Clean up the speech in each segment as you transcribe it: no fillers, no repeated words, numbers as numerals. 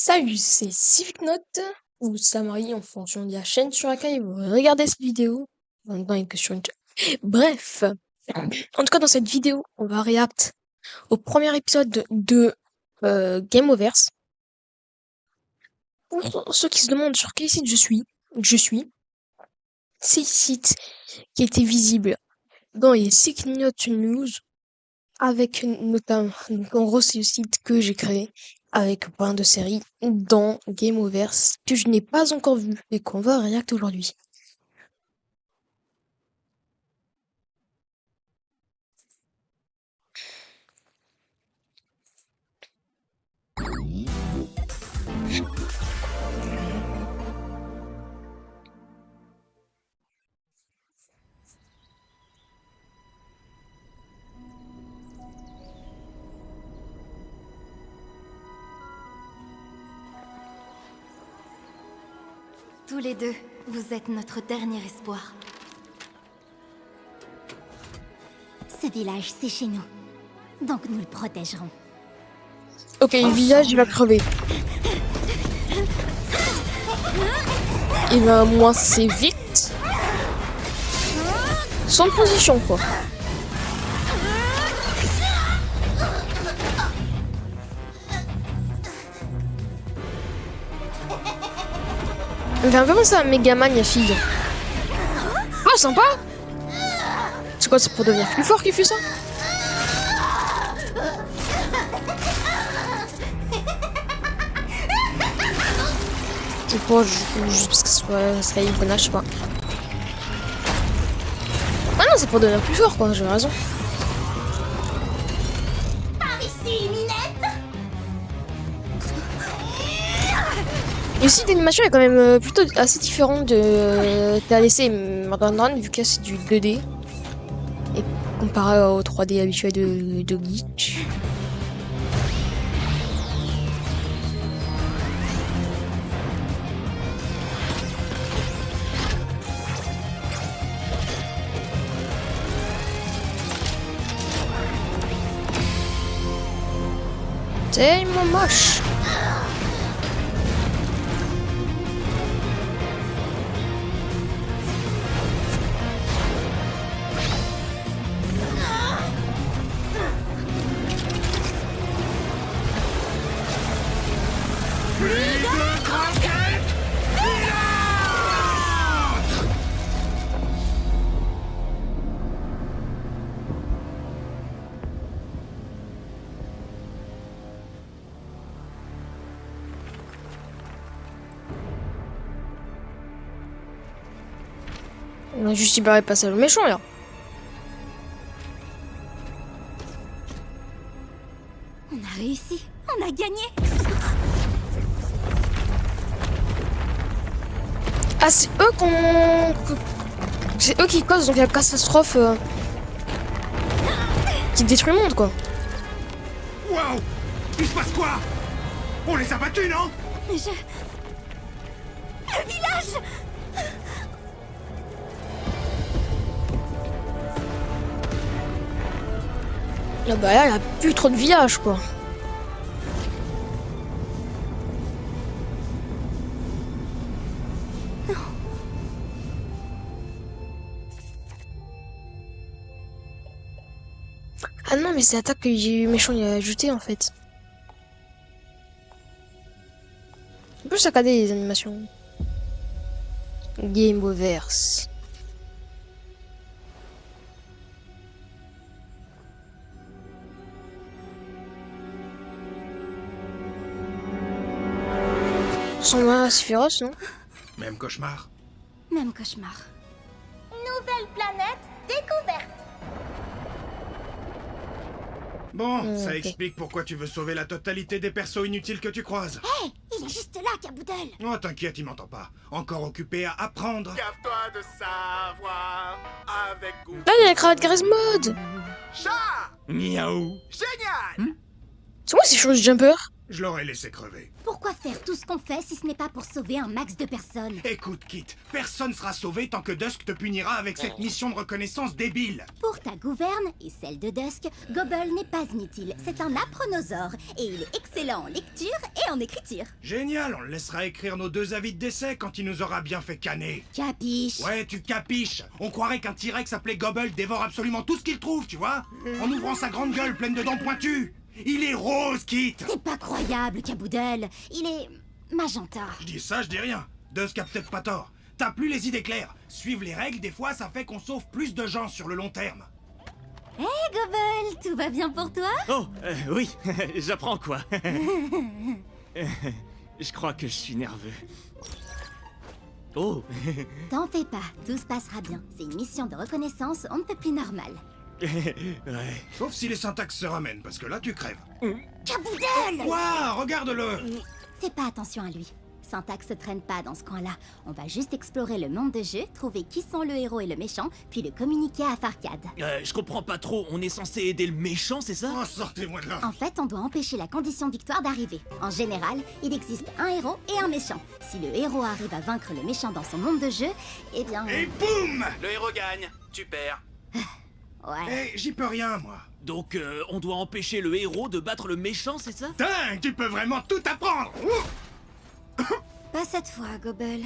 Salut, c'est Civic Note ou Samari en fonction de la chaîne sur laquelle vous regardez cette vidéo. En même temps, il y a que sur une chaîne. Bref, en tout cas, dans cette vidéo, on va react au premier épisode de Game Overs. Pour ceux qui se demandent sur quel site je suis, c'est le site qui était visible dans les Civic Note News, avec notamment, donc en gros, c'est le site que j'ai créé avec plein de séries dans Game Overs que je n'ai pas encore vu et qu'on va react aujourd'hui. Tous les deux, vous êtes notre dernier espoir. Ce village, c'est chez nous. Donc nous le protégerons. Ok, le village, il va crever. Il va moisser vite. Sans position, quoi. Il fait un peu comme ça, Megaman, la fille. Oh, sympa! C'est quoi, c'est pour devenir plus fort qu'il fait ça? Je sais pas, juste parce que ce serait une connasse, je sais pas. Ah non, c'est pour devenir plus fort, quoi, j'ai raison. Par ici, Minette! Et aussi, l'animation est quand même plutôt assez différente de TADC et Murder vu que c'est du 2D. Et comparé au 3D habituel de Glitch. Tellement moche. On a juste libéré le passage au méchant là. On a réussi. On a gagné. Ah, c'est eux c'est eux qui causent donc la catastrophe qui détruit le monde, quoi. Waouh! Il se passe quoi? On les a battus, non? Mais je... Le village! Là, bah là, il n'y a plus trop de village, quoi. Ah non, mais c'est l'attaque que j'ai eu méchant il a ajouté en fait. On peut saccader les animations. Game Overs. Son main assez féroce, non? Même cauchemar. Même cauchemar. Nouvelle planète découverte. Bon, ça ok. explique pourquoi tu veux sauver la totalité des persos inutiles que tu croises. Hé, il est juste là, Caboodle. Oh, t'inquiète, il m'entend pas. Encore occupé à apprendre. Gave-toi de savoir avec goût. Là, il y a la cravate Garry's Mod. Chat! Miaou. Génial! C'est moi, c'est Chose Jumper. Je l'aurais laissé crever. Pourquoi faire tout ce qu'on fait si ce n'est pas pour sauver un max de personnes? Écoute, Kit, personne sera sauvé tant que Dusk te punira avec cette mission de reconnaissance débile. Pour ta gouverne et celle de Dusk, Gobble n'est pas inutile. C'est un apronosaure et il est excellent en lecture et en écriture. Génial, on le laissera écrire nos 2 avis de décès quand il nous aura bien fait canner. Capiche? Ouais, tu capiches. On croirait qu'un T-Rex appelé Gobble dévore absolument tout ce qu'il trouve, tu vois, en ouvrant sa grande gueule pleine de dents pointues. Il est rose, Kit. C'est pas croyable, Caboodle. Il est magenta. Je dis ça, je dis rien. Dusk a peut-être pas tort. T'as plus les idées claires. Suivre les règles, des fois, ça fait qu'on sauve plus de gens sur le long terme. Hé, Gobble, tout va bien pour toi? Oh, oui, j'apprends quoi. Je crois que je suis nerveux. Oh. T'en fais pas, tout se passera bien. C'est une mission de reconnaissance, on ne peut plus normal. Ouais. Sauf si les syntaxes se ramènent, parce que là, tu crèves. Caboodle! Ouah, regarde-le. Fais pas attention à lui. Syntax se traîne pas dans ce coin-là. On va juste explorer le monde de jeu, trouver qui sont le héros et le méchant, puis le communiquer à Farcade. Je comprends pas trop, on est censé aider le méchant, c'est ça? Oh, sortez-moi de là. En fait, on doit empêcher la condition de victoire d'arriver. En général, il existe un héros et un méchant. Si le héros arrive à vaincre le méchant dans son monde de jeu, eh bien... Et boum. Le héros gagne, tu perds. Ouais. Eh, j'y peux rien, moi. Donc, on doit empêcher le héros de battre le méchant, c'est ça? Dingue, tu peux vraiment tout apprendre. Pas cette fois, Gobble.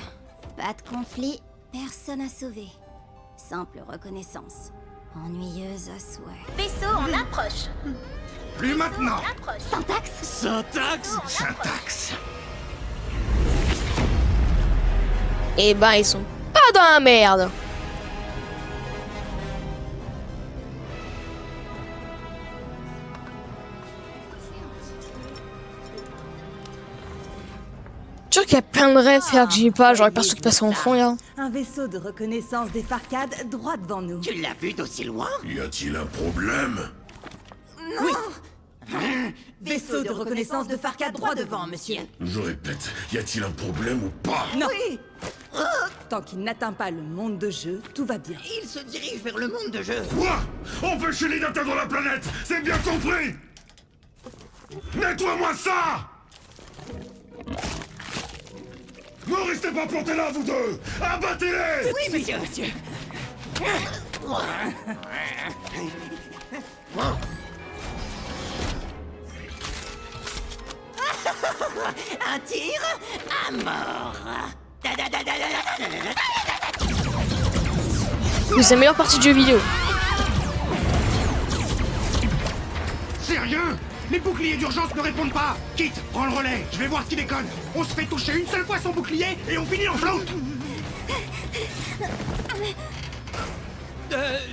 Pas de conflit, personne à sauver. Simple reconnaissance. Ennuyeuse à souhait. Vaisseau en approche. Plus maintenant. Approche. Syntax? Syntaxe? Syntaxe. Eh ben, ils sont pas dans la merde. Je suis sûr qu'il y a plein de rêves faire que j'y ai pas, j'aurais pas su que passer en fond là. Un vaisseau de reconnaissance des Farcades droit devant nous. Tu l'as vu d'aussi loin? Y a-t-il un problème? Vaisseau de reconnaissance de Farcades droit devant, monsieur. Je répète, y a-t-il un problème ou pas? Non. Tant qu'il n'atteint pas le monde de jeu, tout va bien. Il se dirige vers le monde de jeu. Quoi? Empêchez-les d'atteindre la planète, c'est bien compris? Nettoie-moi ça! Ne restez pas plantés là, vous deux! Abattez-les! Oui, monsieur. Un tir à mort. C'est la meilleure partie du jeu vidéo. Sérieux? Les boucliers d'urgence ne répondent pas. Kit, prends le relais. Je vais voir ce qui déconne. On se fait toucher une seule fois son bouclier et on finit en flotte.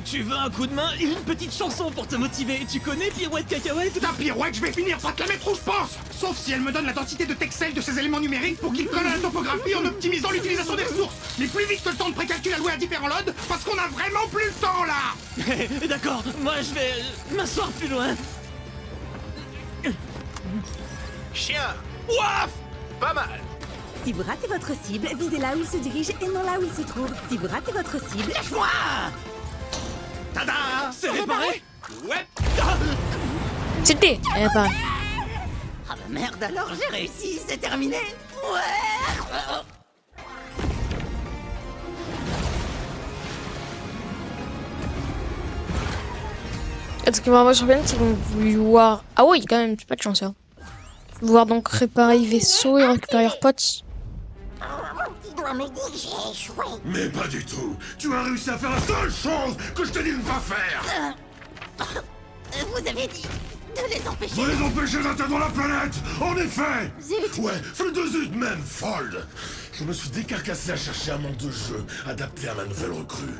Tu veux un coup de main? Une petite chanson pour te motiver. Tu connais Pirouette Cacahuète? Ta pirouette, je vais finir par te la mettre où je pense. Sauf si elle me donne la densité de textile de ces éléments numériques pour qu'ils collent à la topographie en optimisant l'utilisation des ressources. Mais plus vite que le temps de précalcul alloué à différents loads, parce qu'on a vraiment plus le temps là. D'accord, moi je vais m'asseoir plus loin. Chien, Ouaf! pas mal. Si vous ratez votre cible, visez là où il se dirige et non là où il se trouve. Si vous ratez votre cible... Lâche-moi. Tada. C'est réparé? Ouais. C'était pas. Ah bah merde, alors j'ai réussi, c'est terminé. Ouais. Ce qui m'a vraiment bien, c'est qu'on voulait voir. Ah oui, quand même, c'est pas de chance ça. Voir donc réparer le vaisseau et récupérer leurs potes. Tu dois me dire que j'ai échoué. Mais pas du tout! Tu as réussi à faire la seule chose que je t'ai dit de ne pas faire! Vous avez dit de les empêcher. Vous les empêchez d'atteindre la planète! En effet! Zut. Ouais, feu de zut même, fold! Je me suis décarcassé à chercher un monde de jeu adapté à ma nouvelle recrue.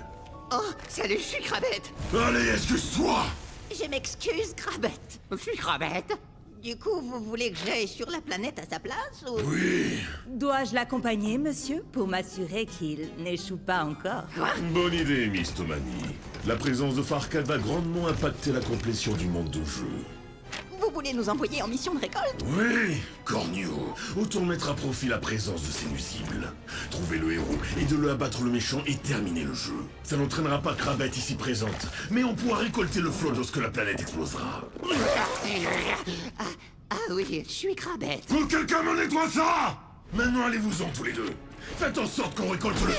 Oh, salut, je suis Crabette. Allez, excuse-toi! Je m'excuse, Crabette. Je suis Crabette. Du coup, vous voulez que j'aille sur la planète à sa place ou... Oui! Dois-je l'accompagner, monsieur, pour m'assurer qu'il n'échoue pas encore? Bonne idée, Miss Tomani. La présence de Farcade va grandement impacter la complétion du monde de jeu. Vous voulez nous envoyer en mission de récolte? Oui, Cornio, autant mettre à profit la présence de ces nuisibles. Trouver le héros et de le abattre le méchant et terminer le jeu. Ça n'entraînera pas Crabette ici présente, mais on pourra récolter le flot lorsque la planète explosera. Ah oui, je suis Crabette. Faut que quelqu'un m'en nettoie ça! Maintenant, allez-vous-en tous les deux. Faites en sorte qu'on récolte le...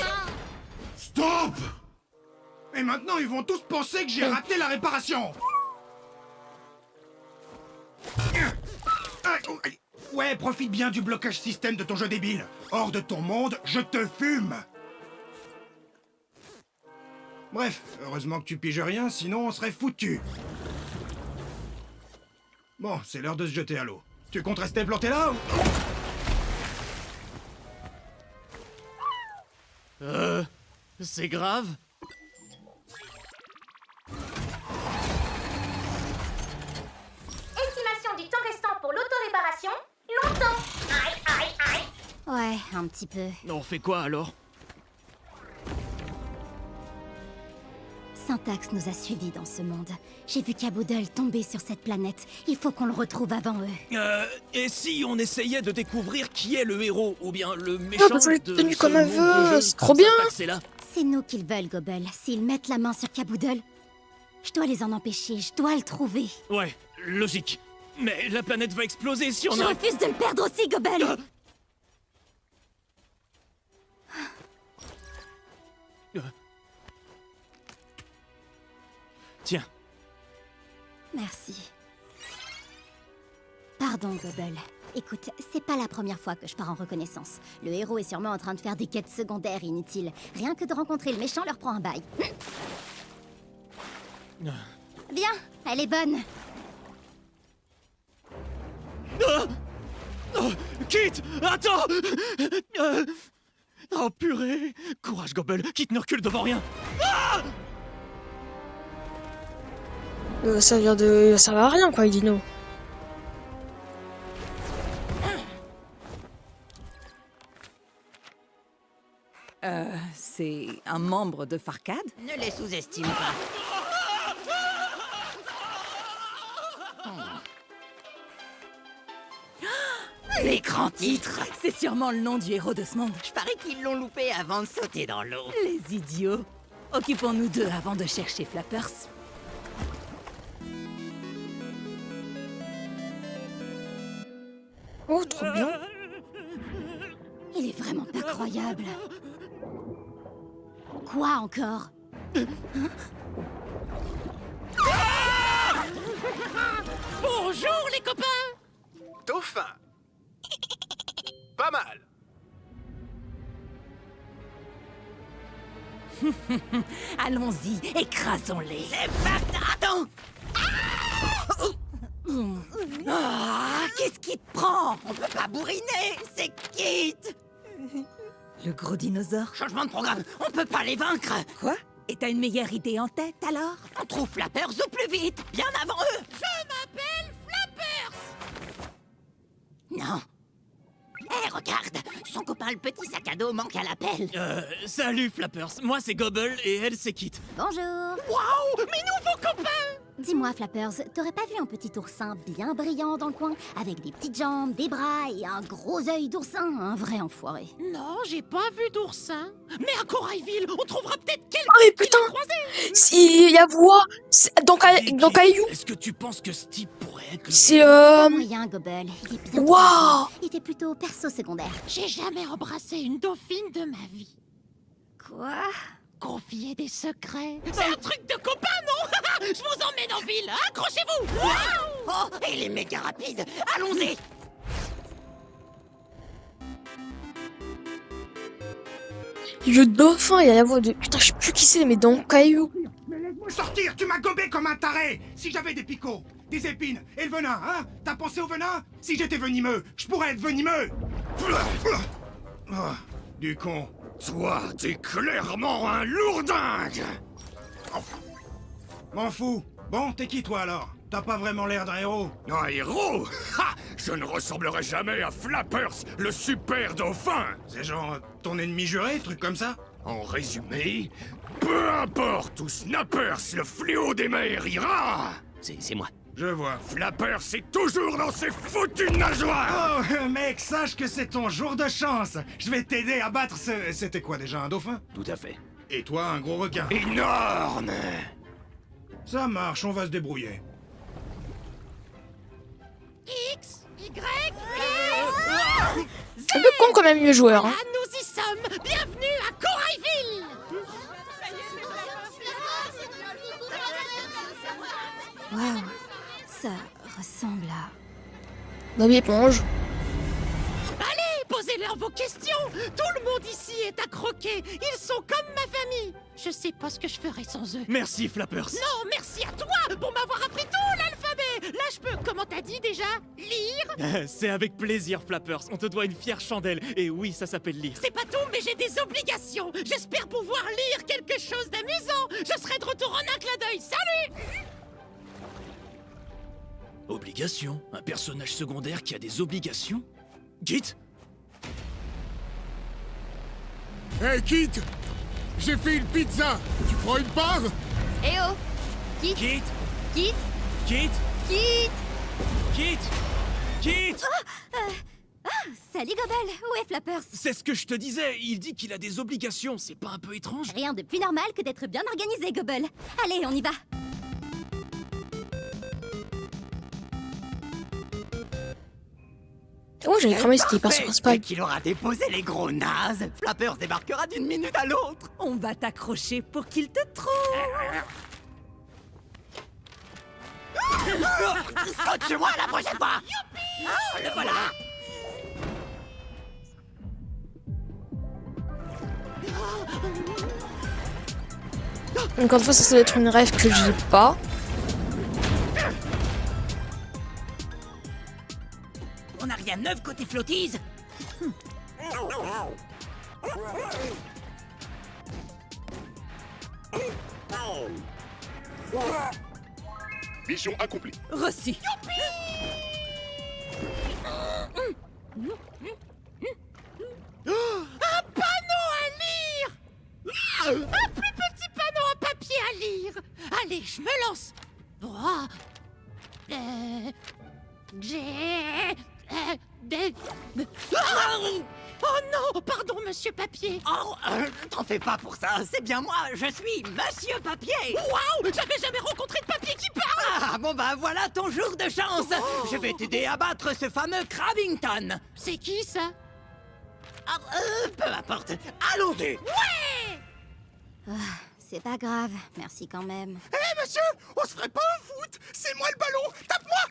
Stop! Et maintenant, ils vont tous penser que j'ai raté la réparation. Ouais, profite bien du blocage système de ton jeu débile. Hors de ton monde, je te fume. Bref, heureusement que tu piges rien, sinon on serait foutu. Bon, c'est l'heure de se jeter à l'eau. Tu comptes rester planté là ou... C'est grave? Estimation du temps restant pour l'auto-réparation, longtemps. Aïe, aïe, aïe. Ouais, un petit peu. On fait quoi alors? Syntax nous a suivis dans ce monde. J'ai vu Kaboodle tomber sur cette planète. Il faut qu'on le retrouve avant eux. Et si on essayait de découvrir qui est le héros, ou bien le Oh, méchant bah, c'est de tenu ce comme un monde vœu, de jeu, c'est trop comme bien. Syntax est là? C'est nous qu'ils veulent, Gobble. S'ils mettent la main sur Kaboodle, je dois les en empêcher. Je dois le trouver. Ouais, logique. Mais la planète va exploser si on Je a... refuse de le perdre aussi, Gobble. Tiens. Merci. Pardon, Gobble. Écoute, c'est pas la première fois que je pars en reconnaissance. Le héros est sûrement en train de faire des quêtes secondaires inutiles. Rien que de rencontrer le méchant leur prend un bail. Viens, elle est bonne. Kit, attends. Oh purée. Courage, Gobble. Kit ne recule devant rien. Ça va servir à rien, quoi, Dino. C'est un membre de Farcade? Ne les sous-estime pas. L'écran titre! C'est sûrement le nom du héros de ce monde. Je parie qu'ils l'ont loupé avant de sauter dans l'eau. Les idiots. Occupons-nous d'eux avant de chercher Flappers. Oh, trop bien. Il est vraiment pas croyable. Quoi encore? Bonjour les copains. Dauphin. Pas mal. Allons-y, écrasons-les. C'est parti. Attends. Ah, qu'est-ce qui te prend? On peut pas bourriner. C'est Kit. Le gros dinosaure? Changement de programme. On peut pas les vaincre. Quoi? Et t'as une meilleure idée en tête alors? On trouve Flappers au plus vite. Bien avant eux. Je m'appelle Flappers. Non. Hé, regarde. Son copain le petit sac à dos manque à l'appel. Salut, Flappers. Moi, c'est Gobble et elle, c'est Kit. Bonjour. Waouh, mes nouveaux copains. Dis-moi, Flappers, t'aurais pas vu un petit oursin bien brillant dans le coin, avec des petites jambes, des bras et un gros œil d'oursin? Un vrai enfoiré. Non, j'ai pas vu d'oursin. Mais à Corailville, on trouvera peut-être quelqu'un Oh, mais putain! Il y a voix dans Caillou. Est-ce que tu penses que ce type pourrait être... C'est Pas moyen, Gobble. Il est bien. Waouh! Il était plutôt perso secondaire. J'ai jamais embrassé une dauphine de ma vie. Quoi? Confier des secrets. C'est un truc de copain, non? Je vous emmène en ville, accrochez-vous. Oh, il est méga rapide. Allons-y. Le dauphin, il y a la voix de... Putain, je sais plus qui c'est, mais dans Caillou. Mais laisse-moi sortir, tu m'as gobé comme un taré. Si j'avais des picots, des épines et le venin, hein? T'as pensé au venin? Si j'étais venimeux, je pourrais être venimeux. Oh, du con. Toi, t'es clairement un lourdingue! M'en fous. Bon, t'es qui toi alors? T'as pas vraiment l'air d'un héros. Un héros? Ha! Je ne ressemblerai jamais à Flappers, le super dauphin! C'est genre ton ennemi juré, truc comme ça? En résumé, peu importe où Snappers, le fléau des mers, ira! C'est moi. Je vois. Flappers est toujours dans ses foutues nageoires! Oh, mec, sache que c'est ton jour de chance. Je vais t'aider à battre ce... C'était quoi déjà, un dauphin? Tout à fait. Et toi, un gros requin. Énorme! Ça marche, on va se débrouiller. X, Un peu con quand même le joueur. Hein. Ah, nous y sommes. Bienvenue à Corailville. Waouh, ça ressemble à... Bob éponge. Allez, posez-leur vos questions. Tout le monde ici est à croquer. Ils sont comme ma famille. Je sais pas ce que je ferais sans eux. Merci, Flappers. Non, merci à toi pour m'avoir appris tout l'alphabet. Là, je peux, comment t'as dit déjà? Lire? C'est avec plaisir, Flappers. On te doit une fière chandelle. Et oui, ça s'appelle lire. C'est pas tout, mais j'ai des obligations. J'espère pouvoir lire quelque chose d'amusant. Je serai de retour en un clin d'œil. Salut! Obligation? Un personnage secondaire qui a des obligations? Git? Hey, Kit! J'ai fait une pizza! Tu prends une part? Eh oh, Git? Kit, Git? Kit. Git? Git? Salut Gobel, où est Flappers? C'est ce que je te disais. Il dit qu'il a des obligations. C'est pas un peu étrange? Rien de plus normal que d'être bien organisé, Gobel. Allez, on y va. Oh, j'avais cramé, c'était hyper principal. Qu'il aura déposé les gros nazes, Flappers débarquera d'une minute à l'autre. On va t'accrocher pour qu'il te trouve. Saute sur moi la prochaine fois. Ah, le voilà. Encore une fois, ça doit être une rêve que j'ai pas. On n'a rien neuf côté flottise. Mission accomplie. Reçu. Un panneau à lire. Un plus petit panneau en papier à lire. Allez, je me lance. Droit. J'ai... Oh non, pardon, monsieur Papier. Oh, t'en fais pas pour ça, c'est bien moi, je suis monsieur Papier. Waouh, j'avais jamais rencontré de papier qui parle. Ah, bon bah voilà ton jour de chance. Je vais t'aider à battre ce fameux Crabbington. C'est qui ça? Peu importe, allons-y. Ouais. C'est pas grave, merci quand même. Hé, monsieur! On se ferait pas un foot? C'est moi le ballon! Tape-moi!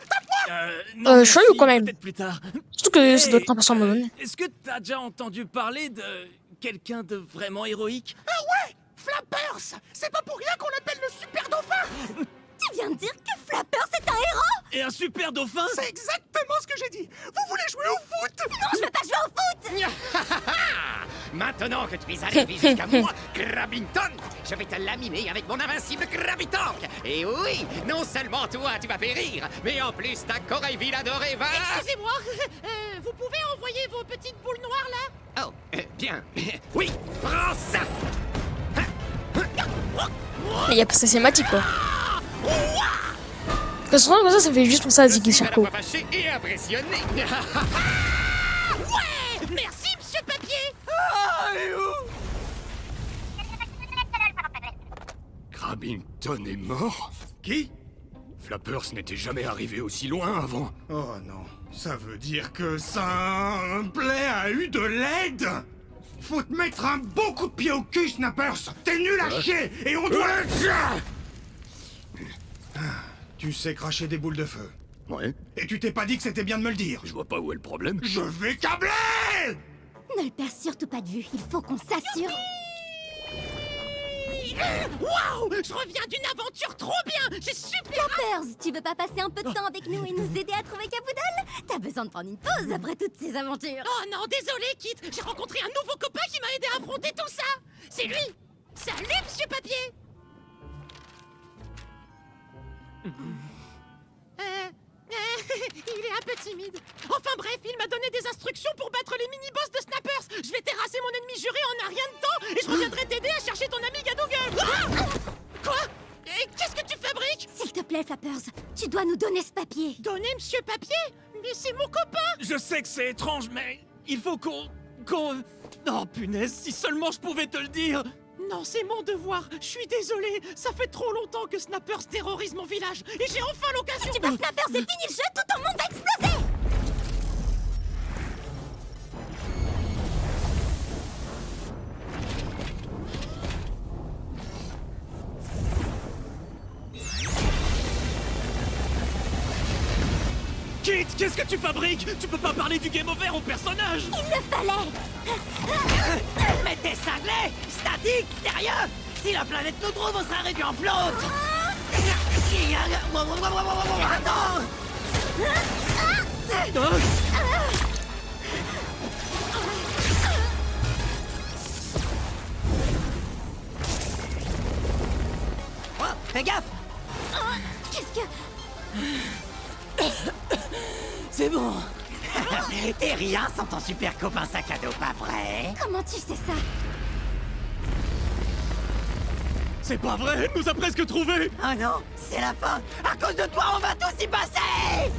Non, chelou merci, quand même. Peut-être plus tard. Surtout que ça doit être important à un moment donné. Est-ce que t'as déjà entendu parler de quelqu'un de vraiment héroïque? Ah ouais! Flappers! C'est pas pour rien qu'on l'appelle le super dauphin! Tu viens de dire que Flappers est un héros? Et un super dauphin? C'est exactement ce que j'ai dit! Vous voulez jouer au foot? Non, je veux pas jouer au foot! Maintenant que tu es arrivé jusqu'à moi, Crabbington, je vais te laminer avec mon invincible Crabbitank. Et oui, non seulement toi, tu vas périr, mais en plus ta Corailville adorée va... Excusez-moi, vous pouvez envoyer vos petites boules noires là? Oh, bien. Oui, prends ça. Il y a pas ça cinématique quoi. Parce que comme ça fait juste pour ça à Ziggy Sharko. Fâché et impressionné. Ouais, merci monsieur Papier. Crabbington est mort? Qui? Flappers n'était jamais arrivé aussi loin avant. Oh non, ça veut dire que Simpley a eu de l'aide? Faut te mettre un beau coup de pied au cul, Snappers! T'es nul à chier et on doit... Tu sais cracher des boules de feu. Ouais, Et tu t'es pas dit que c'était bien de me le dire? je vois pas où est le problème. Je vais câbler! Ne le perds surtout pas de vue, il faut qu'on s'assure. Waouh, je reviens d'une aventure trop bien. J'ai super... Flappers, tu veux pas passer un peu de temps avec nous et nous aider à trouver Capoodle? T'as besoin de prendre une pause après toutes ces aventures. Oh non, désolé, Kit. J'ai rencontré un nouveau copain qui m'a aidé à affronter tout ça. C'est lui. Salut, monsieur Papier. Il est un peu timide. Enfin bref, il m'a donné des instructions pour battre les mini-boss de Snappers. Je vais terrasser mon ennemi juré en un rien de temps et je reviendrai t'aider à chercher ton ami Gadougueul. Ah! Quoi? Et qu'est-ce que tu fabriques? S'il te plaît, Flappers, tu dois nous donner ce papier. Donner monsieur Papier? Mais c'est mon copain. Je sais que c'est étrange, mais il faut qu'on... Oh punaise, si seulement je pouvais te le dire. Non, c'est mon devoir. Je suis désolé. Ça fait trop longtemps que Snappers terrorise mon village et j'ai enfin l'occasion... Si tu bats Snappers, c'est fini le jeu, tout ton monde va exploser. Kit, qu'est-ce que tu fabriques? Tu peux pas parler du game over au personnage! Il le fallait. Mais t'es cinglé! Statique! Sérieux! Si la planète nous trouve, on sera réduit en flotte! Attends! Oh, fais gaffe! Qu'est-ce que... C'est bon! T'es rien sans ton super copain sac à dos, pas vrai? Comment tu sais ça? C'est pas vrai, elle nous a presque trouvés! Oh non, c'est la fin! À cause de toi, on va tous y passer!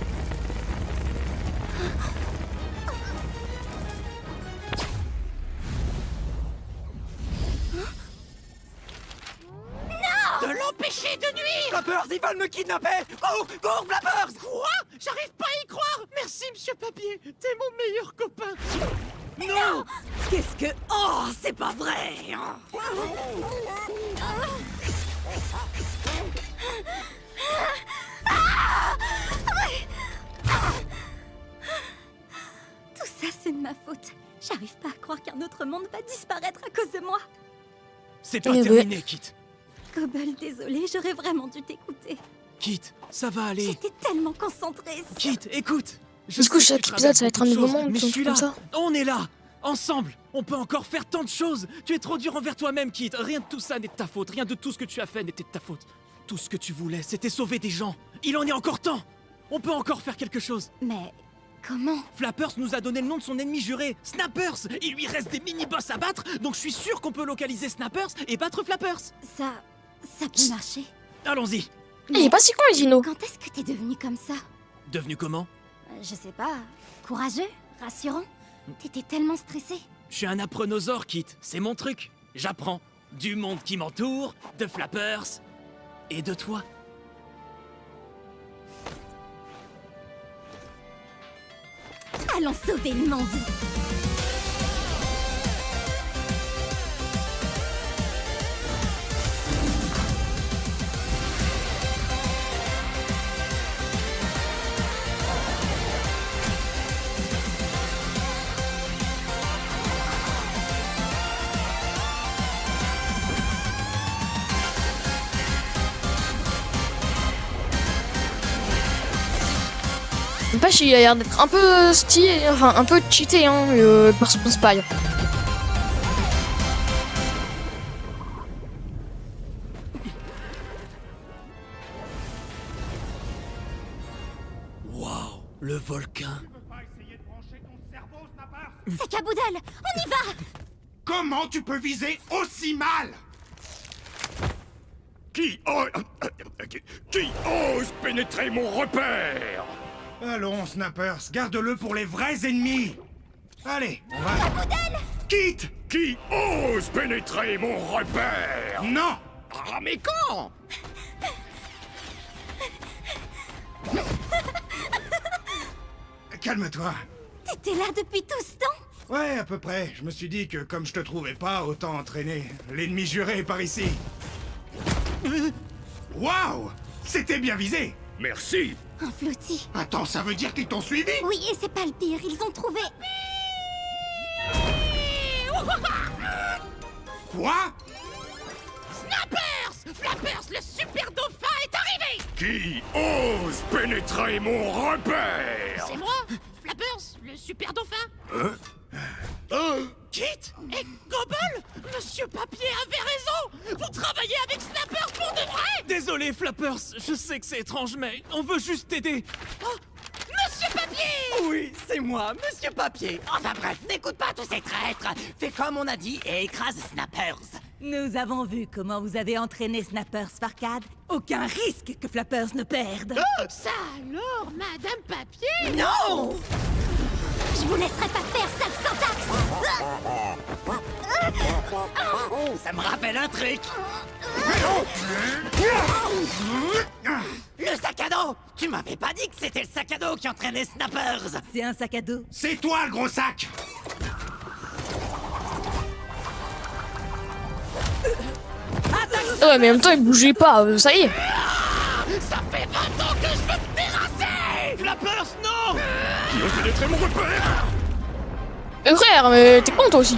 De l'empêcher de nuire! Flappers, ils veulent me kidnapper! Cours, cours, Flappers! Quoi? J'arrive pas à y croire! Merci, monsieur Papier! T'es mon meilleur copain! Non! Qu'est-ce que... Oh, c'est pas vrai! Tout ça, c'est de ma faute. J'arrive pas à croire qu'un autre monde va disparaître à cause de moi. C'est pas Eh terminé, Kit! Gobble, désolée, j'aurais vraiment dû t'écouter. Kit, ça va aller! J'étais tellement concentrée. Kit, écoute! Du coup, sais que chaque tu épisode, ça va être un traverses nouveau beaucoup de monde, choses, mais je tout suis comme là! ça. On est là! Ensemble! On peut encore faire tant de choses! Tu es trop dur envers toi-même, Kit! Rien de tout ça n'est de ta faute, rien de tout ce que tu as fait n'était de ta faute. Tout ce que tu voulais, c'était sauver des gens! Il en est encore temps! On peut encore faire quelque chose! Mais comment? Flappers nous a donné le nom de son ennemi juré, Snappers! Il lui reste des mini-boss à battre, donc je suis sûr qu'on peut localiser Snappers et battre Flappers! Ça peut marcher. Allons-y! Il est pas si con, Gino. Quand est-ce que t'es devenu comme ça? Devenu comment? Je sais pas. Courageux? Rassurant? T'étais tellement stressé. Je suis un apprenosaure, Kit, c'est mon truc. J'apprends du monde qui m'entoure, de Flappers et de toi. Allons sauver le monde. N'empêche, il a l'air d'être un peu stylé, enfin un peu cheaté, hein, le perso principal. Waouh, le volcan. Sac à Boudal, on y va! Comment tu peux viser aussi mal? Qui ose pénétrer mon repère? Allons, Snappers, garde-le pour les vrais ennemis. Allez, on va... Quitte! Qui ose pénétrer mon repère? Non! Ah, mais quand? Calme-toi. T'étais là depuis tout ce temps? Ouais, à peu près. Je me suis dit que comme je te trouvais pas, autant entraîner l'ennemi juré par ici. Waouh! C'était bien visé! Merci. Un flottis. Attends, ça veut dire qu'ils t'ont suivi? Oui, et c'est pas le pire, ils ont trouvé... Quoi? Snappers! Flappers, le super dauphin est arrivé! Qui ose pénétrer mon repère? C'est moi, Flappers, le super dauphin. Kit et Gobble, Monsieur Papier avait raison. Vous travaillez avec Snappers pour de vrai? Désolé, Flappers, je sais que c'est étrange, mais on veut juste t'aider. Oh, Monsieur Papier! Oui, c'est moi, Monsieur Papier. Enfin bref, n'écoute pas tous ces traîtres. Fais comme on a dit et écrase Snappers. Nous avons vu comment vous avez entraîné Snappers Farcade. Aucun risque que Flappers ne perde. Ça alors, Madame Papier? Non! Je vous laisserai pas faire, sale syntaxe! Ça me rappelle un truc. Le sac à dos! Tu m'avais pas dit que c'était le sac à dos qui entraînait Snappers! C'est un sac à dos. C'est toi le gros sac! Ouais, mais en même temps, il bougeait pas, ça y est. Ça fait 20 ans que je veux te terrasser! Flappers, non! pénétrer mon repère. Frère, mais t'es con toi aussi.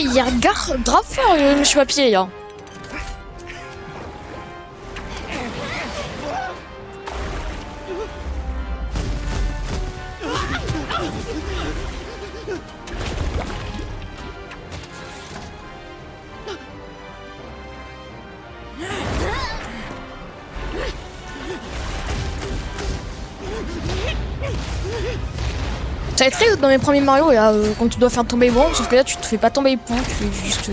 Il y a grave fort, monsieur Papier, là. Ça va être très dans mes premiers Mario, là, quand tu dois faire tomber bon, sauf que là tu te fais pas tomber les points, tu fais juste...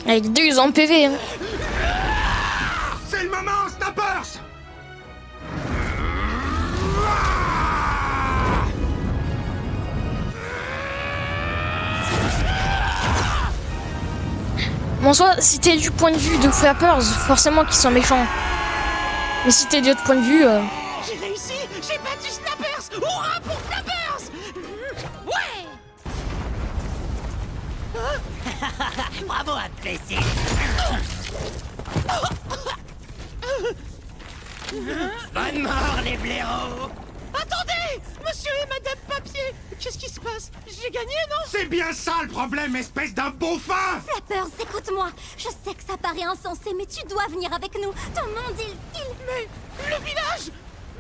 Avec 2 en PV, hein. C'est le moment, Snappers! Bon, soit, si t'es du point de vue de Flappers, forcément qu'ils sont méchants. Mais si t'es de l'autre point de vue... J'ai réussi! J'ai battu Snappers! Hurrah pour Flappers! Ouais! Bravo à Plessis! Bonne mort, les blaireaux! Attendez! Monsieur et Madame Papier! Qu'est-ce qui se passe? J'ai gagné, non? C'est bien ça le problème, espèce d'un beaufin! Flappers, écoute-moi. Je sais que ça paraît insensé, mais tu dois venir avec nous. Ton monde, Mais... le village!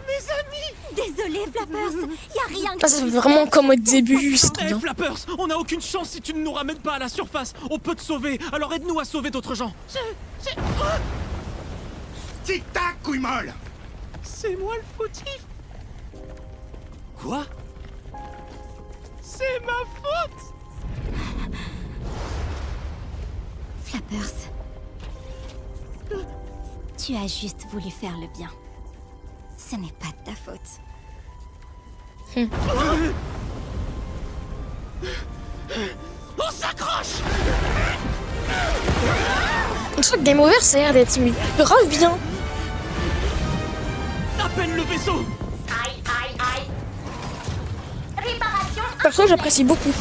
Mes amis! Désolé, Flappers. Y a rien que... Ah, c'est vraiment comme au début, c'est trop Hey, bien. Flappers, on n'a aucune chance si tu ne nous ramènes pas à la surface. On peut te sauver, alors aide-nous à sauver d'autres gens. Tic-tac, couille molle! C'est moi le fautif! Quoi? C'est ma faute! Flappers. Tu as juste voulu faire le bien. Ce n'est pas de ta faute. On s'accroche! Je crois que Game Over, ça a l'air d'être grave bien. Appelle le vaisseau! Aïe, aïe, aïe. Réparation. Perso, j'apprécie beaucoup.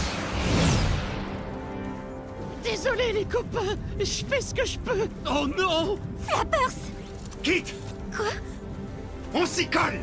Désolé les copains, je fais ce que je peux. Oh non! Flappers! Quitte! Quoi? On s'y colle!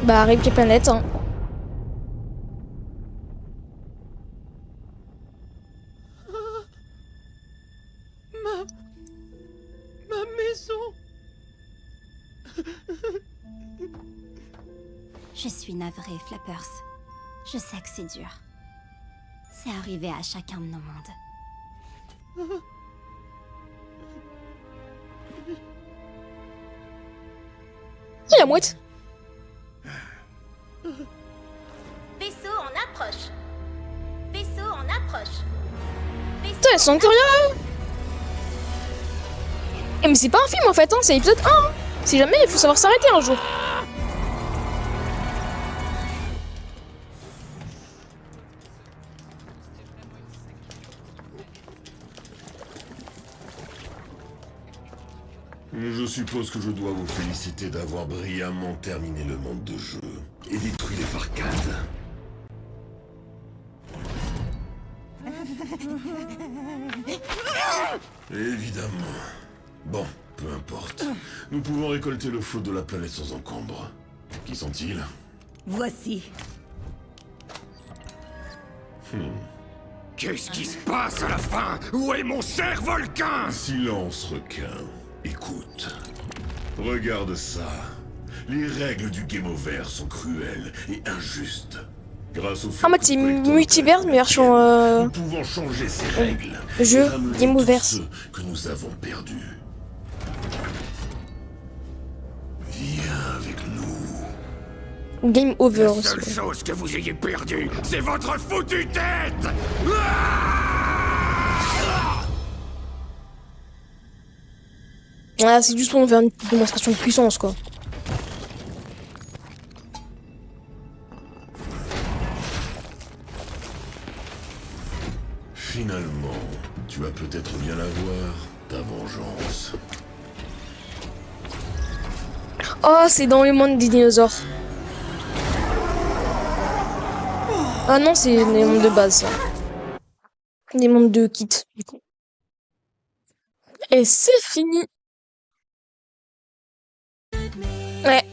Bah, arrive les planètes, hein. Ma maison. Je suis navrée, Flappers. Je sais que c'est dur. C'est arrivé à chacun de nos mondes. Il y a mouette. Vaisseau en approche. Vaisseau en approche. Putain, elles sont curieux. Eh, mais c'est pas un film en fait, hein, c'est l'épisode 1. Hein. Si jamais, il faut savoir s'arrêter un jour. Je suppose que je dois vous féliciter d'avoir brillamment terminé le monde de jeu et détruit les barricades. Évidemment. Bon, peu importe. Nous pouvons récolter le flot de la planète sans encombre. Qui sont-ils? Voici. Qu'est-ce qui se passe à la fin? Où est mon cher volcan? Silence, requin. Écoute. Regarde ça. Les règles du Game Over sont cruelles et injustes. Grâce au fait En mode, que c'est nous collectons multivers, mais version. nous pouvons changer ces règles. Jeu et ramener Game tous Over. ceux que nous avons perdus. Viens avec nous. Game Over La aussi. seule chose que vous ayez perdue, c'est votre foutue tête! Ah, c'est juste pour nous faire une démonstration de puissance, quoi. Finalement, tu vas peut-être bien la voir, ta vengeance. Oh, c'est dans le monde des dinosaures. Ah non, c'est les mondes de base, ça. Les mondes de kit, du coup. Et c'est fini. Ouais.